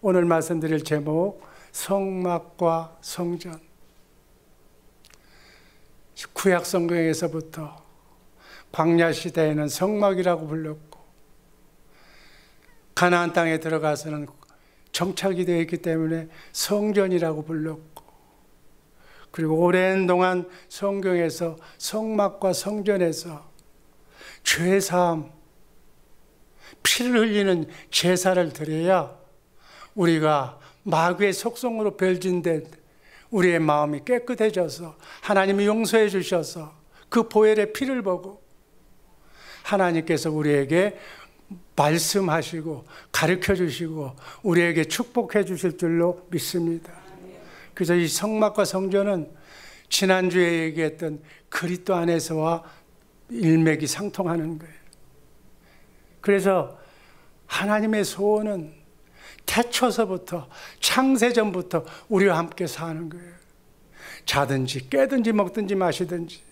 오늘 말씀드릴 제목, 성막과 성전. 구약 성경에서부터 광야 시대에는 성막이라고 불렀고, 가나안 땅에 들어가서는 정착이 되어 있기 때문에 성전이라고 불렀고, 그리고 오랜 동안 성경에서 성막과 성전에서 죄사함, 피를 흘리는 제사를 드려야 우리가 마귀의 속성으로 변질된 우리의 마음이 깨끗해져서 하나님이 용서해 주셔서 그 보혈의 피를 보고 하나님께서 우리에게 말씀하시고 가르쳐 주시고 우리에게 축복해 주실 줄로 믿습니다. 그래서 이 성막과 성전은 지난주에 얘기했던 그리스도 안에서와 일맥이 상통하는 거예요. 그래서 하나님의 소원은 태초서부터 창세전부터 우리와 함께 사는 거예요. 자든지 깨든지 먹든지 마시든지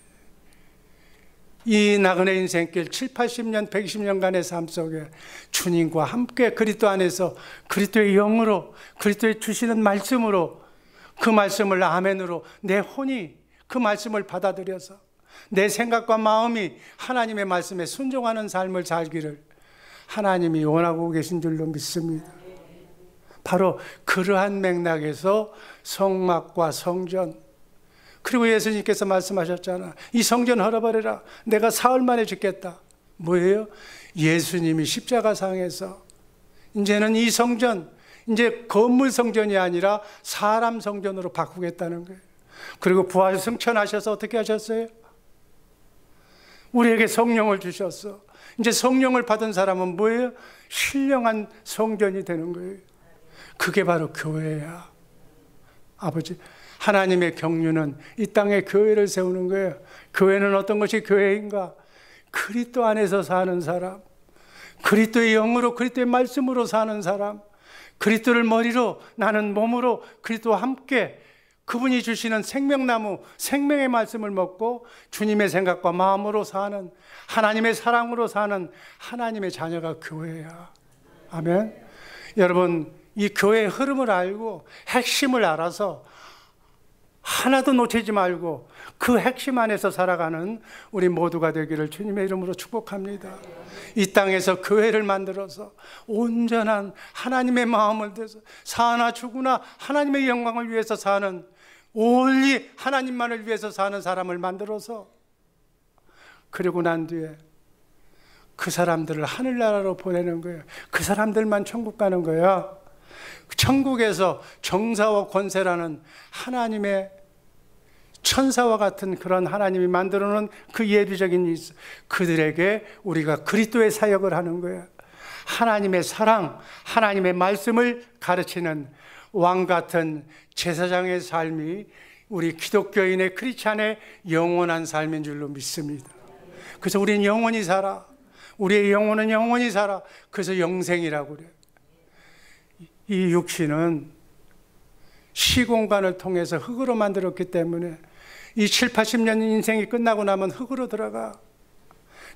이 나그네 인생길 7, 80년, 120년간의 삶 속에 주님과 함께 그리스도 안에서 그리스도의 영으로 그리스도의 주시는 말씀으로 그 말씀을 아멘으로 내 혼이 그 말씀을 받아들여서 내 생각과 마음이 하나님의 말씀에 순종하는 삶을 살기를 하나님이 원하고 계신 줄로 믿습니다. 바로 그러한 맥락에서 성막과 성전, 그리고 예수님께서 말씀하셨잖아. 이 성전 헐어버려라. 내가 사흘 만에 짓겠다. 뭐예요? 예수님이 십자가상에서 이제는 이 성전, 이제 건물 성전이 아니라 사람 성전으로 바꾸겠다는 거예요. 그리고 부활 승천하셔서 어떻게 하셨어요? 우리에게 성령을 주셨어. 이제 성령을 받은 사람은 뭐예요? 신령한 성전이 되는 거예요. 그게 바로 교회야. 아버지, 하나님의 경륜은 이 땅에 교회를 세우는 거예요. 교회는 어떤 것이 교회인가? 그리스도 안에서 사는 사람, 그리스도의 영으로 그리스도의 말씀으로 사는 사람, 그리스도를 머리로 나는 몸으로 그리스도와 함께 그분이 주시는 생명나무, 생명의 말씀을 먹고 주님의 생각과 마음으로 사는, 하나님의 사랑으로 사는 하나님의 자녀가 교회야. 아멘. 여러분, 이 교회의 흐름을 알고 핵심을 알아서 하나도 놓치지 말고 그 핵심 안에서 살아가는 우리 모두가 되기를 주님의 이름으로 축복합니다. 이 땅에서 교회를 만들어서 온전한 하나님의 마음을 내서 사나 죽으나 하나님의 영광을 위해서 사는, 온리 하나님만을 위해서 사는 사람을 만들어서, 그리고 난 뒤에 그 사람들을 하늘나라로 보내는 거예요. 그 사람들만 천국 가는 거야. 천국에서 정사와 권세라는 하나님의 천사와 같은 그런 하나님이 만들어놓은 그 예비적인 일, 그들에게 우리가 그리스도의 사역을 하는 거야. 하나님의 사랑, 하나님의 말씀을 가르치는 왕 같은 제사장의 삶이 우리 기독교인의 크리스찬의 영원한 삶인 줄로 믿습니다. 그래서 우리는 영원히 살아. 우리의 영혼은 영원히 살아. 그래서 영생이라고 그래요. 이 육신은 시공간을 통해서 흙으로 만들었기 때문에 이 7, 80년 인생이 끝나고 나면 흙으로 들어가.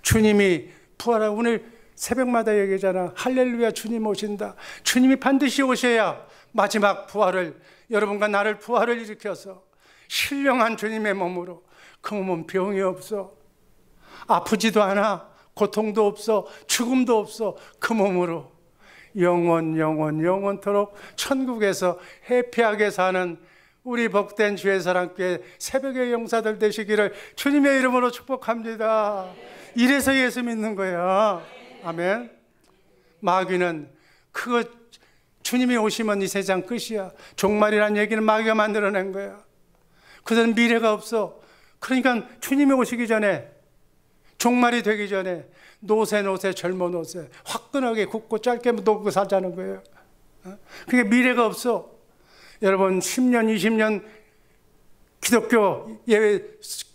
주님이 부활하고, 오늘 새벽마다 얘기하잖아. 할렐루야, 주님 오신다. 주님이 반드시 오셔야 마지막 부활을, 여러분과 나를 부활을 일으켜서 신령한 주님의 몸으로, 그 몸은 병이 없어, 아프지도 않아, 고통도 없어, 죽음도 없어, 그 몸으로 영원토록 천국에서 해피하게 사는 우리 복된 주의 사랑교회 새벽의 용사들 되시기를 주님의 이름으로 축복합니다. 이래서 예수 믿는 거야. 아멘. 마귀는 그거 주님이 오시면 이 세상 끝이야. 종말이라는 얘기는 마귀가 만들어낸 거야. 그들은 미래가 없어. 그러니까 주님이 오시기 전에, 종말이 되기 전에 노세 젊어 노세 화끈하게 굽고 짧게 녹고 살자는 거예요. 그게 미래가 없어. 여러분 10년 20년 기독교 예외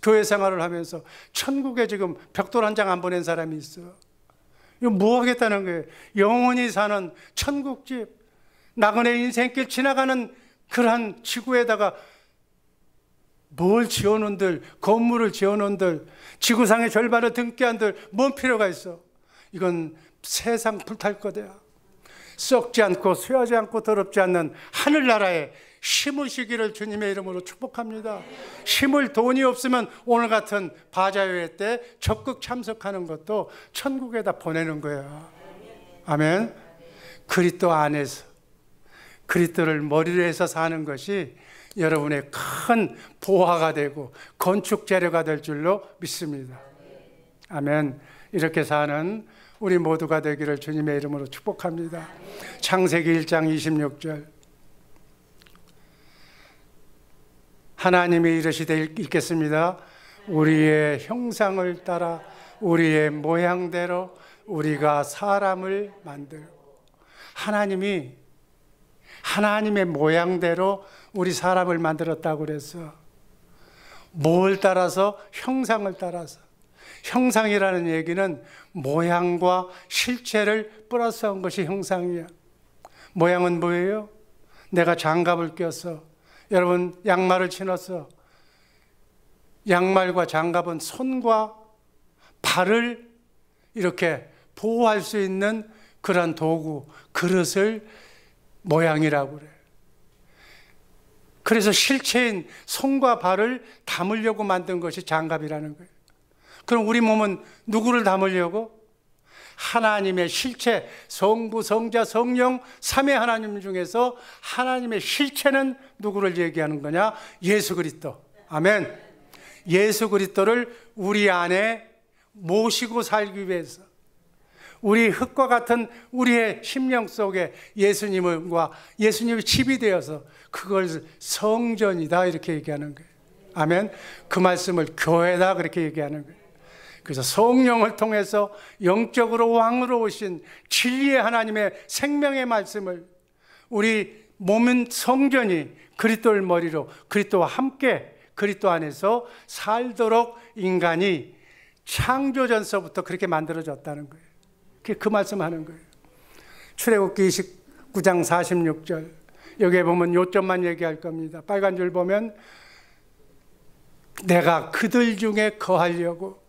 교회 생활을 하면서 천국에 지금 벽돌 한 장 안 보낸 사람이 있어. 이거 뭐 하겠다는 거예요? 영원히 사는 천국집, 나그네 인생길 지나가는 그러한 지구에다가 뭘 지어놓은들, 건물을 지어놓은들, 지구상의 절반을 등기한들 뭔 필요가 있어? 이건 세상 불탈 거다. 썩지 않고 쇠하지 않고 더럽지 않는 하늘나라에 심으시기를 주님의 이름으로 축복합니다. 심을 돈이 없으면 오늘 같은 바자회회 때 적극 참석하는 것도 천국에다 보내는 거야. 아멘. 그리스도 안에서 그리스도를 머리로 해서 사는 것이 여러분의 큰 보화가 되고 건축 재료가 될 줄로 믿습니다. 아멘. 이렇게 사는 우리 모두가 되기를 주님의 이름으로 축복합니다. 창세기 1장 26절 하나님이 이르시되, 읽겠습니다. 우리의 형상을 따라 우리의 모양대로 우리가 사람을 만들고, 하나님이 하나님의 모양대로 우리 사람을 만들었다고 그랬어. 뭘 따라서? 형상을 따라서. 형상이라는 얘기는 모양과 실체를 플러스한 것이 형상이야. 모양은 뭐예요? 내가 장갑을 꼈어. 여러분 양말을 신었어. 양말과 장갑은 손과 발을 이렇게 보호할 수 있는 그런 도구, 그릇을 모양이라고 그래. 그래서 실체인 손과 발을 담으려고 만든 것이 장갑이라는 거예요. 그럼 우리 몸은 누구를 담으려고? 하나님의 실체, 성부, 성자, 성령, 삼위 하나님 중에서 하나님의 실체는 누구를 얘기하는 거냐? 예수 그리스도. 아멘. 예수 그리스도를 우리 안에 모시고 살기 위해서, 우리 흙과 같은 우리의 심령 속에 예수님과 예수님이 집이 되어서 그걸 성전이다 이렇게 얘기하는 거예요. 아멘. 그 말씀을 교회다 그렇게 얘기하는 거예요. 그래서 성령을 통해서 영적으로 왕으로 오신 진리의 하나님의 생명의 말씀을 우리 몸은 성전이 그리스도를 머리로 그리스도와 함께 그리스도 안에서 살도록 인간이 창조전서부터 그렇게 만들어졌다는 거예요. 그 말씀하는 거예요. 출애굽기 29장 46절 여기에 보면 요점만 얘기할 겁니다. 빨간 줄 보면 내가 그들 중에 거하려고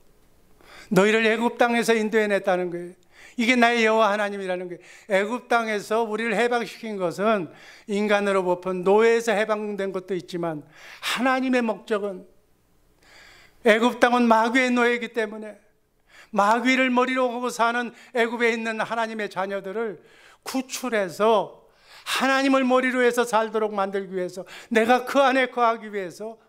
너희를 애굽 땅에서 인도해냈다는 거예요. 이게 나의 여호와 하나님이라는 거예요. 애굽 땅에서 우리를 해방시킨 것은 인간으로 뽑힌 노예에서 해방된 것도 있지만 하나님의 목적은 애굽 땅은 마귀의 노예이기 때문에 마귀를 머리로 하고 사는 애굽에 있는 하나님의 자녀들을 구출해서 하나님을 머리로 해서 살도록 만들기 위해서 내가 그 안에 거하기 위해서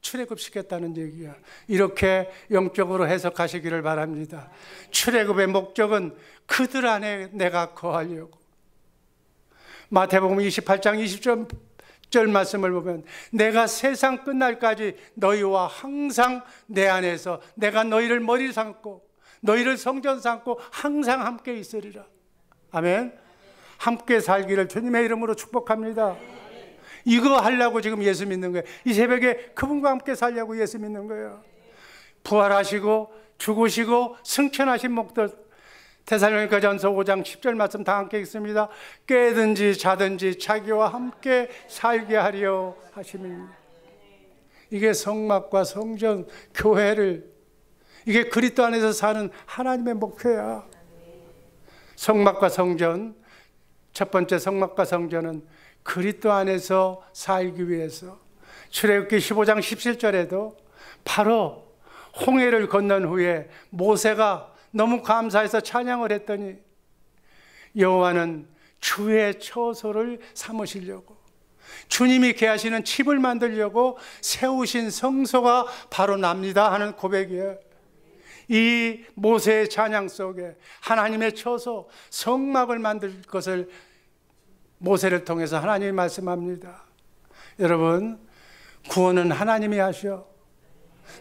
출애굽시켰다는 얘기야. 이렇게 영적으로 해석하시기를 바랍니다. 출애굽의 목적은 그들 안에 내가 거하려고. 마태복음 28장 20절 말씀을 보면 내가 세상 끝날까지 너희와 항상 내 안에서 내가 너희를 머리 삼고 너희를 성전 삼고 항상 함께 있으리라. 아멘. 함께 살기를 주님의 이름으로 축복합니다. 이거 하려고 지금 예수 믿는 거예요. 이 새벽에 그분과 함께 살려고 예수 믿는 거예요. 부활하시고 죽으시고 승천하신 목들, 데살로니가전서 5장 10절 말씀 다 함께 읽습니다. 깨든지 자든지 자기와 함께 살게 하려 하심입니다. 이게 성막과 성전, 교회를, 이게 그리스도 안에서 사는 하나님의 목표야. 성막과 성전, 첫 번째 성막과 성전은 그리스도 안에서 살기 위해서 출애굽기 15장 17절에도 바로 홍해를 건넌 후에 모세가 너무 감사해서 찬양을 했더니 여호와는 주의 처소를 삼으시려고 주님이 계하시는 집을 만들려고 세우신 성소가 바로 납니다 하는 고백이에요. 이 모세의 찬양 속에 하나님의 처소 성막을 만들 것을 모세를 통해서 하나님이 말씀합니다. 여러분, 구원은 하나님이 하셔.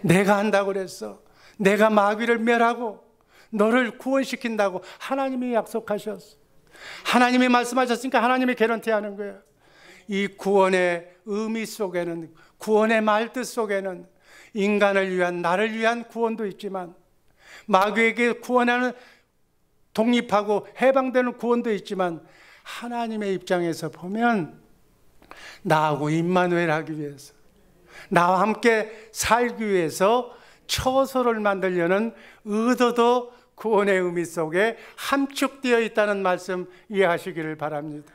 내가 한다고 그랬어. 내가 마귀를 멸하고 너를 구원시킨다고 하나님이 약속하셨어. 하나님이 말씀하셨으니까 하나님이 개런티하는 거예요. 이 구원의 의미 속에는, 구원의 말뜻 속에는 인간을 위한, 나를 위한 구원도 있지만 마귀에게 구원하는, 독립하고 해방되는 구원도 있지만 하나님의 입장에서 보면 나하고 임마누엘 하기 위해서, 나와 함께 살기 위해서 처소를 만들려는 의도도 구원의 의미 속에 함축되어 있다는 말씀 이해하시기를 바랍니다.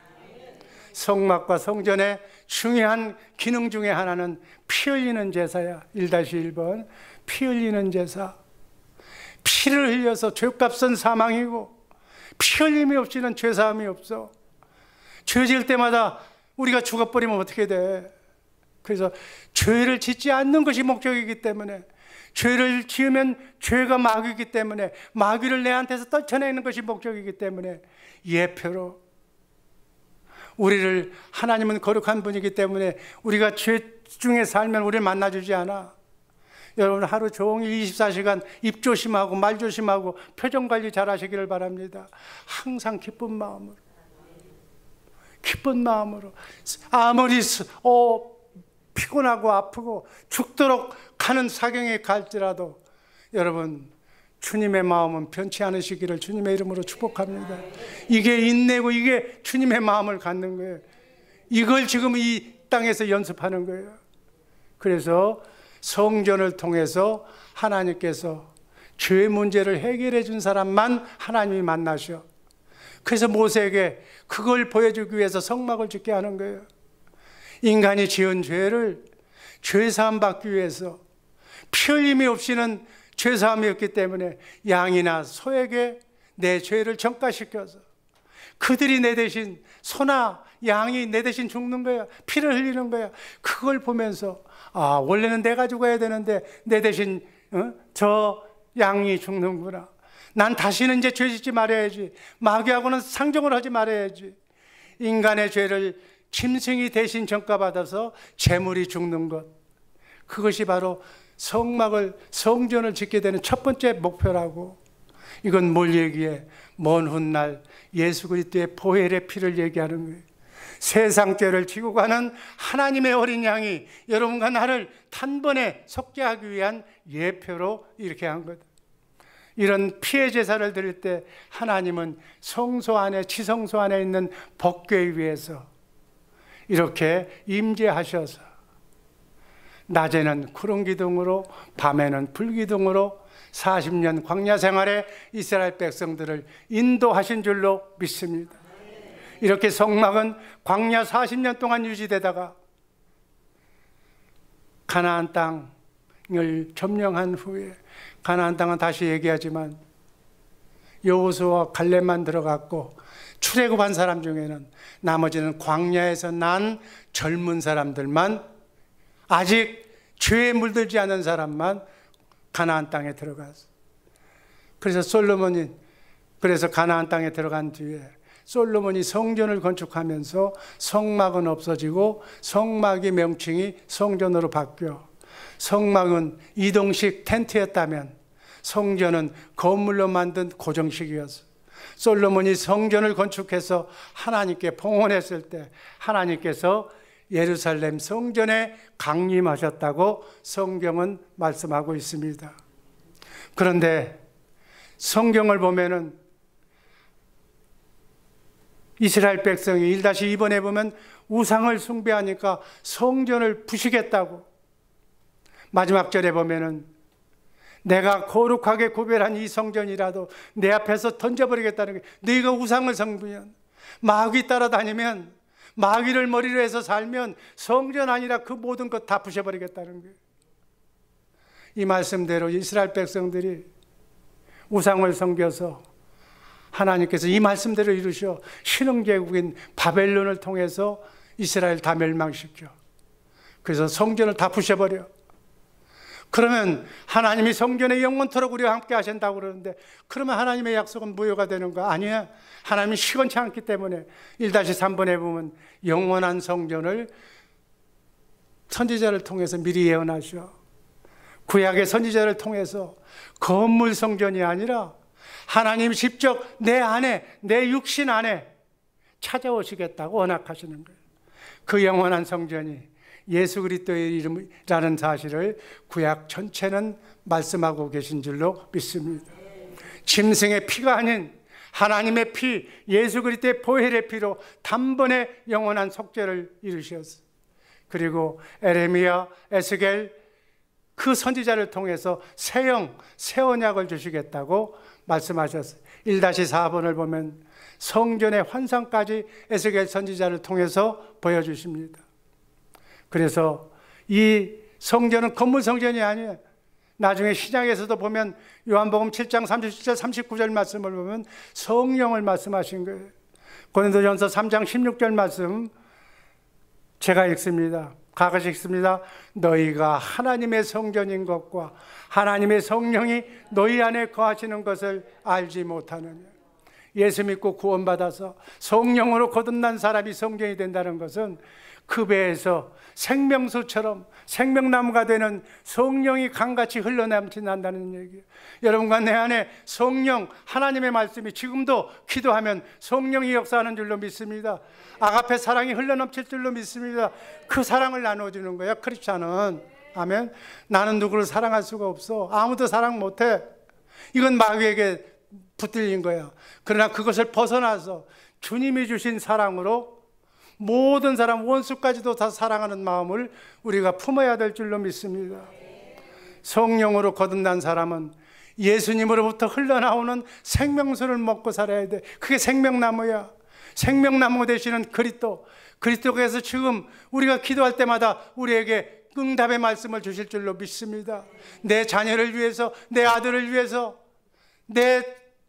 성막과 성전의 중요한 기능 중에 하나는 피 흘리는 제사야. 1-1번 피 흘리는 제사. 피를 흘려서 죄값은 사망이고 피 흘림이 없이는 죄사함이 없어. 죄 지을 때마다 우리가 죽어버리면 어떻게 돼? 그래서 죄를 짓지 않는 것이 목적이기 때문에, 죄를 지으면 죄가 마귀이기 때문에 마귀를 내한테서 떨쳐내는 것이 목적이기 때문에 예표로 우리를, 하나님은 거룩한 분이기 때문에 우리가 죄 중에 살면 우리를 만나주지 않아. 여러분 하루 종일 24시간 입 조심하고 말 조심하고 표정 관리 잘 하시기를 바랍니다. 항상 기쁜 마음으로, 기쁜 마음으로, 아무리 피곤하고 아프고 죽도록 가는 사경에 갈지라도 여러분 주님의 마음은 변치 않으시기를 주님의 이름으로 축복합니다. 이게 인내고 이게 주님의 마음을 갖는 거예요. 이걸 지금 이 땅에서 연습하는 거예요. 그래서 성전을 통해서 하나님께서 죄 문제를 해결해 준 사람만 하나님이 만나셔. 그래서 모세에게 그걸 보여주기 위해서 성막을 짓게 하는 거예요. 인간이 지은 죄를 죄사함 받기 위해서 피 흘림이 없이는 죄사함이 없기 때문에 양이나 소에게 내 죄를 전가시켜서 그들이 내 대신, 소나 양이 내 대신 죽는 거야. 피를 흘리는 거야. 그걸 보면서 아, 원래는 내가 죽어야 되는데 내 대신 저 양이 죽는구나. 난 다시는 이제 죄 짓지 말아야지. 마귀하고는 상종을 하지 말아야지. 인간의 죄를 짐승이 대신 전가받아서 재물이 죽는 것, 그것이 바로 성전을 짓게 되는 첫 번째 목표라고. 이건 뭘 얘기해? 먼 훗날 예수 그리스도의 보혈의 피를 얘기하는 거예요. 세상 죄를 지고 가는 하나님의 어린 양이 여러분과 나를 단번에 속죄하기 위한 예표로 이렇게 한 것. 이런 피의 제사를 드릴 때 하나님은 성소 안에, 지성소 안에 있는 법궤 위에서 이렇게 임재하셔서 낮에는 구름 기둥으로 밤에는 불 기둥으로 40년 광야 생활에 이스라엘 백성들을 인도하신 줄로 믿습니다. 이렇게 성막은 광야 40년 동안 유지되다가 가나안 땅을 점령한 후에, 가나안 땅은 다시 얘기하지만 여호수아와 갈렙만 들어갔고 출애굽한 사람 중에는 나머지는 광야에서 난 젊은 사람들만, 아직 죄에 물들지 않은 사람만 가나안 땅에 들어갔어. 그래서 솔로몬이, 그래서 가나안 땅에 들어간 뒤에 솔로몬이 성전을 건축하면서 성막은 없어지고 성막의 명칭이 성전으로 바뀌어 성막은 이동식 텐트였다면 성전은 건물로 만든 고정식이었어. 솔로몬이 성전을 건축해서 하나님께 봉헌했을 때 하나님께서 예루살렘 성전에 강림하셨다고 성경은 말씀하고 있습니다. 그런데 성경을 보면은 이스라엘 백성이 1-2번에 보면 우상을 숭배하니까 성전을 부시겠다고, 마지막 절에 보면은 내가 거룩하게 구별한 이 성전이라도 내 앞에서 던져버리겠다는 게, 너희가 우상을 섬기면, 마귀 따라다니면, 마귀를 머리로 해서 살면 성전 아니라 그 모든 것 다 부셔버리겠다는 거예요. 이 말씀대로 이스라엘 백성들이 우상을 섬겨서 하나님께서 이 말씀대로 이루셔 신흥제국인 바벨론을 통해서 이스라엘 다 멸망시켜. 그래서 성전을 다 부셔버려. 그러면 하나님이 성전에 영원토록 우리와 함께 하신다고 그러는데, 그러면 하나님의 약속은 무효가 되는 거 아니야? 하나님이 시건치 않기 때문에 1-3번에 보면 영원한 성전을 선지자를 통해서 미리 예언하셔. 구약의 선지자를 통해서 건물 성전이 아니라 하나님 직접 내 안에, 내 육신 안에 찾아오시겠다고 언약하시는 거예요. 그 영원한 성전이 예수 그리스도의 이름이라는 사실을 구약 전체는 말씀하고 계신 줄로 믿습니다. 짐승의 피가 아닌 하나님의 피, 예수 그리스도의 보혈의 피로 단번에 영원한 속죄를 이루셨어요. 그리고 에레미야, 에스겔 그 선지자를 통해서 새 언약을 주시겠다고 말씀하셨어요. 1-4번을 보면 성전의 환상까지 에스겔 선지자를 통해서 보여주십니다. 그래서 이 성전은 건물 성전이 아니에요. 나중에 신약에서도 보면 요한복음 7장 37절 39절 말씀을 보면 성령을 말씀하신 거예요. 고린도전서 3장 16절 말씀 제가 읽습니다. 가까이 읽습니다. 너희가 하나님의 성전인 것과 하나님의 성령이 너희 안에 거하시는 것을 알지 못하느냐. 예수 믿고 구원받아서 성령으로 거듭난 사람이 성전이 된다는 것은 그 배에서 생명수처럼 생명나무가 되는 성령이 강같이 흘러넘친다는 얘기예요. 여러분과 내 안에 성령, 하나님의 말씀이 지금도 기도하면 성령이 역사하는 줄로 믿습니다. 아가페 사랑이 흘러넘칠 줄로 믿습니다. 그 사랑을 나눠주는 거야, 크리스찬은. 아멘. 나는 누구를 사랑할 수가 없어. 아무도 사랑 못해. 이건 마귀에게 붙들린 거야. 그러나 그것을 벗어나서 주님이 주신 사랑으로 모든 사람, 원수까지도 다 사랑하는 마음을 우리가 품어야 될 줄로 믿습니다. 성령으로 거듭난 사람은 예수님으로부터 흘러나오는 생명수를 먹고 살아야 돼. 그게 생명나무야. 생명나무 되시는 그리스도. 그리스도께서 지금 우리가 기도할 때마다 우리에게 응답의 말씀을 주실 줄로 믿습니다. 내 자녀를 위해서, 내 아들을 위해서, 내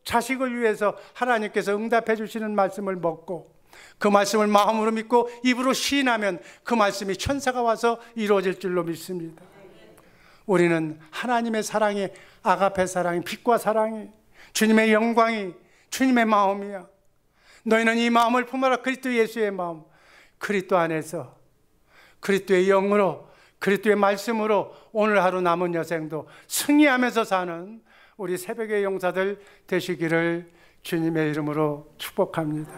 자식을 위해서 하나님께서 응답해 주시는 말씀을 먹고 그 말씀을 마음으로 믿고 입으로 시인하면 그 말씀이 천사가 와서 이루어질 줄로 믿습니다. 우리는 하나님의 사랑이, 아가페 사랑이, 빛과 사랑이, 주님의 영광이 주님의 마음이야. 너희는 이 마음을 품어라. 그리스도 예수의 마음. 그리스도 안에서 그리스도의 영으로, 그리스도의 말씀으로 오늘 하루 남은 여생도 승리하면서 사는 우리 새벽의 용사들 되시기를 주님의 이름으로 축복합니다.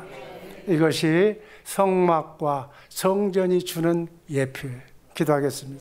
이것이 성막과 성전이 주는 예표예요. 기도하겠습니다.